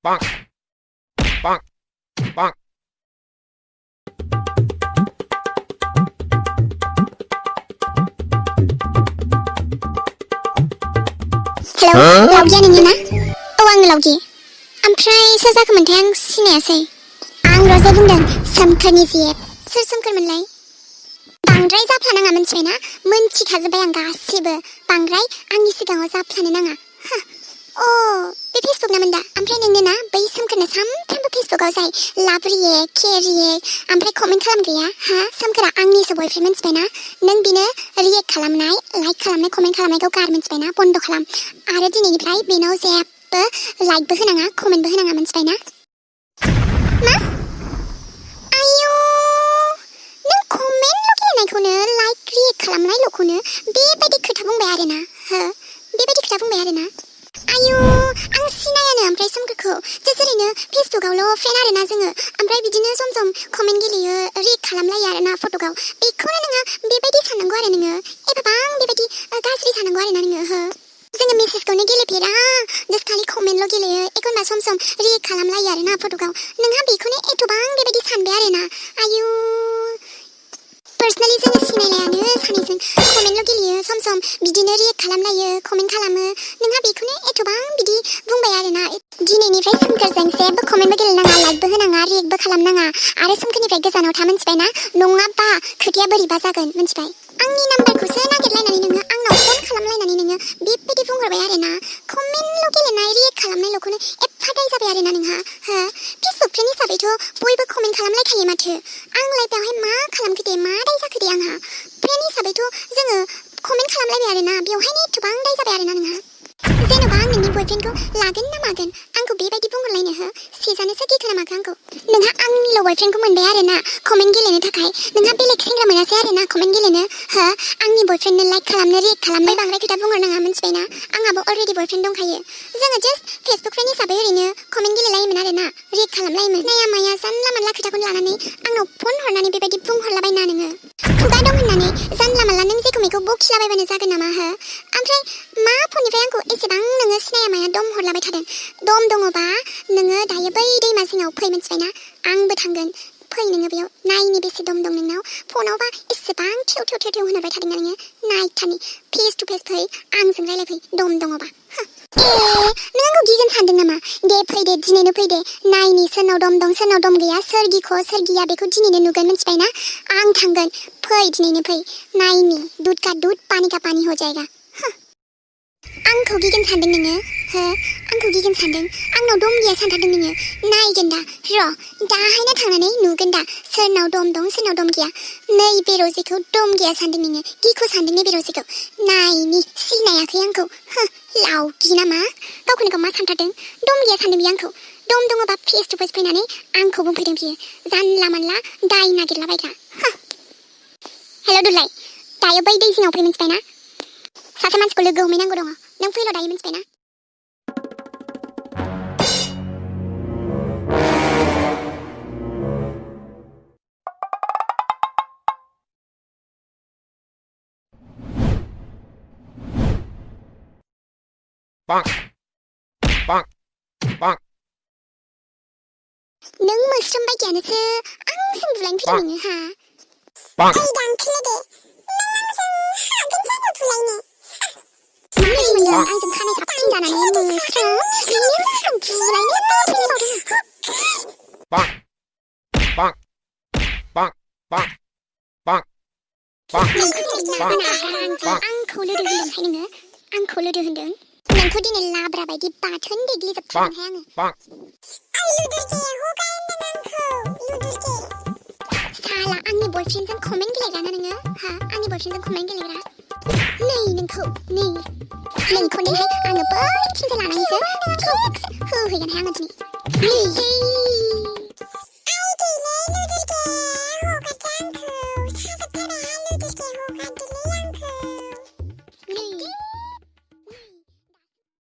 빵, 빵, 빵. Hello लावगिया नोङो ना? औ आङो लावगि। ओमफ्राय सोर जाखोमोनथाय आं सिनायासै। आं रजे बुंदों सोमखोरनि जेब। सोर सोमखोरमोनलाय? बांद्राय जाफ्लानाङा मिन्थिबायना? मोनथिखाजोब्बाय आं गासिबो। बांद्राय आंनि सिगाङाव जाफ्लानो नाङा। अ बे फेसबुक नामोन दा? ओमफ्राय नोंनो ना बै सोमखोरनो सानफ्रामबो फेसबुकाव जाय लाभ रिएक्ट, केयार रिएक्ट, ओमफ्राय कमेन्ट खालामग्राया हा सोमखोरा आंनिसो बयफ्रेन्ड मिन्थिबायना? नों बिनो रिएक्ट खालामनाय, लाइक खालामनाय, कमेन्ट खालामनायखौ गार मिन्थिबायना? बन्द खालाम। आरो दिनैनिफ्राय बेनाव जेबो लाइकबो होनाङा, कमेन्टबो होनाङा मिन्थिबायना? मा? आयौ नों कमेन्टल' गेलेनायखौनो लाइक रिएक्ट खालामनायल'खौनो बेबायदि खोथा बुंबाय आरोना? हो? बेबायदि खोथा बुंबाय आरोना? आयौ आं सिनायानो ओमफ्राय सोमखोरखौ जास्ट ओरैनो फेसबुकावल' फ्रेन्ड आरोना जोङो ओमफ्राय बिदिनो सम सम कमेन्ट गेलेयो रिएक्ट खालामलायो आरोना फट'आव बेखौनो नोङो बेबायदि साननांगौ आरो नोङो एफाबां बेबायदि गाज्रि साननांगौ आरोना नोङो हो जोङो मेसेजखौनो गेलेफेरा जास्ट खालि कमेन्टल' गेलेयो एखनबा सम सम रिएक्ट खालामलायो आरोना फट'आव नोंहा बेखौनो एथ'बां बेबायदि सानबाय आरोना आयौ पर्सनेलि जोङो सिनायलायानो सानैजों कमेन्टल' गेलेयो सम सम बिदिनो रिएक्ट खालामलायो कमेन्ट खालामो नोंहा बेखौनो एथ'बां बिदि बुंबाय आरोना दिनैनिफ्राय सोमखोरजों जेबो कमेन्टबो गेलेनाङा लाइकबो होनाङा रिएक्टबो खालामनाङा आरो सोमखोरनिफ्राय गोजानाव था मिन्थिबायना नङाबा खोथाया बोरैबा जागोन मिन्थिबाय आंनि नाम्बारखौसो नागिरलायनानै नोङो आंनाव फन खालामलायनानै नोङो बेबायदि बुंहरबाय आरोना कमेन्टल' गेलेनाय रिएक्ट खालामनायल'खौनो एफा दाय जाबाय आरोना नोंहा हो फेसबुक फ्रेन्ड हिसाबैथ' बयबो कमेन्ट खालामलायखायो माथो आंलाय बेवहाय मा खालामखो दे मा दाय जाखो दे आंहा फ्रेन्ड हिसाबैथ' जोङो कमेन्ट खालामलायबाय आरोना बेवहायनो एथ'बां दाय जाबाय आरोना नोंहा जेन'बा आं नोंनि बयफ्रेन्डखौ लागोन ना मागोन आंखौ बेबायदि बुंहरलायनो हो सेजानोसो गिखोना माखो आंखौ नोंहा आंनिल' बयफ्रेन्डखौ मोनबाय आरोना कमेन्ट गेलेनो थाखाय नोंहा बेलेग सेंग्रा मोनासै आरोना कमेन्ट गेलेनो हो आंनि बयफ्रेन्डनो लाइक खालामनो रिएक्ट खालामनो बांद्राय खोथा बुंहरनाङा मिन्थिबायना आंहाबो अलरेडि बयफ्रेन्ड दंखायो जोङो जास्ट फेसबुक फ्रेन्ड हिसाबै ओरैनो कमेन्ट गेलेलायोमोन आरोना रिएक्ट खालामलायोमोन नाया माया जानला मानला खोथाखौनो लानानै आंनाव फन हरनानै बेबायदि बुंहरलाबायना नोङो खुगा दं होननानै जानला मानला नों जेखौ मेखौ बखिलाबायबानो जागोन नामा हो ओमफ्राय मा फननिफ्राय आंखौ एसेबां नोङो सिनाया माया दम हरलाबाय थादों दम दङबा नोङो दायो बै दैमा जिङाव फै मिन्थिबायना आंबो थांगोन फै नोङो बेयाव नायनि बेसे दम दं नोंनाव फनावबा एसेबां थेव थेव थेव थेव होनहरबाय थादों नोङो नायथानि फेस टु फेस फै आंजों रायलायफै दम दङबा नों आंखौ गिगोन सानदों नामा दे फै दे दिनैनो फै दे नायनि सोरनाव दम दं सोरनाव दम गैया सोर गिख' सोर गिया बेखौ दिनैनो नुगोन मिन्थिबायना आं थांगोन फै दिनैनो फै नायनि दूध का दूध पानी का पानी हो जाएगा आंखौ गिगोन सानदों नोङो हो आंखौ गिगोन सानदों आंनाव दम गैया सानथारदों नोङो नायगोन दा र' दाहायनो थांनानै नुगोन दा सोरनाव दम दं सोरनाव दम गैया नैबे रजेखौ दम गैया सानदों नोङो गिख' सानदों नैबे रजेखौ नायनि सिनायाखै आंखौ हो लावगि नामा गावखौनो गाव मा सानथारदों दम गैया सानदों बियो आंखौ दम दङबा फेस टु फेस फैनानै आंखौ बुंफैदों बियो जानला मानला दाय नागिरलाबायग्रा हेल' दुलाय दायो बै दै जिङाव फै मिन्थिबायना सासे मानसिखौ लोगो हमहैनांगौ दङ नों फैल' दायो मिन्थिबायना 빵, 빵, 빵. नों मोस्रोम बायदियानोसो आंजों बुलायनो फैदों नोङो हा 빵. ओइ दानखोले दे नों आंजों हागोन जानो बुलायनो माथो मोनदों आंजों खानाय साबसिन जानानै मोस्रोम नों आंजों बुलायनो फैबावदों 빵, 빵, 빵, 빵, 빵, 빵, 빵. आंखौ लोदो होनदोंहाय नोङो आंखौ लोदो होनदों नोंखौ दिनै लाब्रा बायदि बाथोन देग्लिजोबथारगोनहाय आङो 빵. आइ लुदुरगे हगाय होनदों आंखौ लुदुरगे साला आंनि बयफ्रेन्डजों कमेन्ट गेलेग्रा ना नोङो हा आंनि बयफ्रेन्डजों कमेन्ट गेलेग्रा नै नोंखौ नै नोंखौनोहाय आङो बैथिंजाय लानानैसो होहैगोनहाय आङो दिनै नै